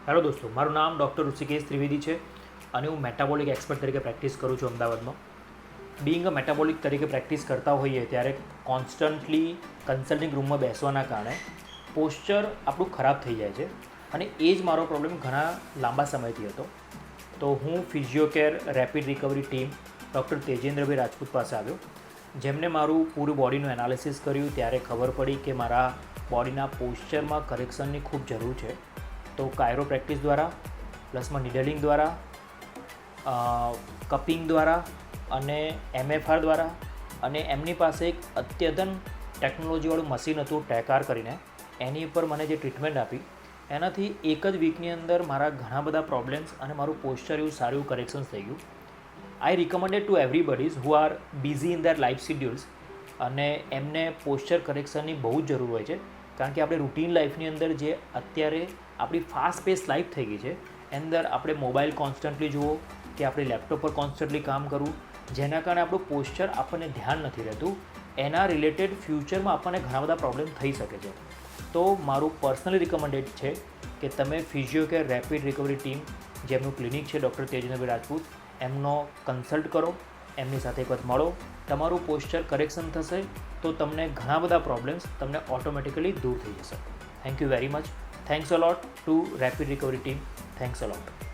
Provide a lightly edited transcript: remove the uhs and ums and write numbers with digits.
Hello દોસ્તો, મારું નામ ડૉક્ટર ઋષિકેશ ત્રિવેદી છે અને હું મેટાબોલિક એક્સપર્ટ તરીકે પ્રેક્ટિસ કરું છું અમદાવાદમાં. બિંગ અ મેટાબોલિક તરીકે પ્રેક્ટિસ કરતા હોઈએ ત્યારે કોન્સ્ટન્ટલી કન્સલ્ટિંગ રૂમમાં બેસવાના કારણે પોસ્ચર આપણું ખરાબ થઈ જાય છે અને એ જ મારો પ્રોબ્લેમ ઘણા લાંબા સમયથી હતો. તો હું Physiocare rapid recovery team doctor Tejendrabhai Rajput પાસે આવ્યો, જેમને મારું પૂરું બોડીનું એનાલિસિસ કર્યું ત્યારે ખબર પડી કે મારા બોડીના પોસ્ચરમાં કરેક્શનની ખૂબ જરૂર છે. તો કાયરોપ્રેક્ટિસ દ્વારા પ્લસમાં નીડલિંગ દ્વારા, કપિંગ દ્વારા અને MFR દ્વારા અને એમની પાસે એક અત્યધન ટેકનોલોજીવાળું મશીન હતું ટેકાર કરીને, એની ઉપર મને જે ટ્રીટમેન્ટ આપી એનાથી એક જ વીકની અંદર મારા ઘણા બધા પ્રોબ્લેમ્સ અને મારું પોસ્ચર એવું સારું કરેક્શન્સ થઈ ગયું. I recommended to everybody's who are busy in their life schedules અને એમને પોસ્ચર કરેક્શનની બહુ જ જરૂર હોય છે, કારણ કે આપણે રૂટીન લાઈફની અંદર જે અત્યારે આપણી ફાસ્ટ પેસ લાઈફ થઈ ગઈ છે એની અંદર આપણે મોબાઈલ કોન્સ્ટન્ટલી જુઓ કે આપણે લેપટોપ પર કોન્સ્ટન્ટલી કામ કરવું, જેના કારણે આપણું પોસ્ચર આપણને ધ્યાન નથી રહેતું. એના રિલેટેડ ફ્યુચરમાં આપણને ઘણા બધા પ્રોબ્લેમ થઈ શકે છે. તો મારું પર્સનલી રિકમેન્ડેડ છે કે તમે ફિઝિયોકેર રેપિડ રિકવરી ટીમ, જેમનું ક્લિનિક છે ડૉક્ટર તેજેન્દ્રભાઈ રાજપૂત, એમનો કન્સલ્ટ કરો, એમની સાથે એક વખત મળો. તમારું પોસ્ચર કરેક્શન થશે તો તમને ઘણા બધા પ્રોબ્લેમ્સ તમને ઓટોમેટિકલી દૂર થઈ જશે. Thank you very much. Thanks a lot two rapid recovery team. Thanks a lot.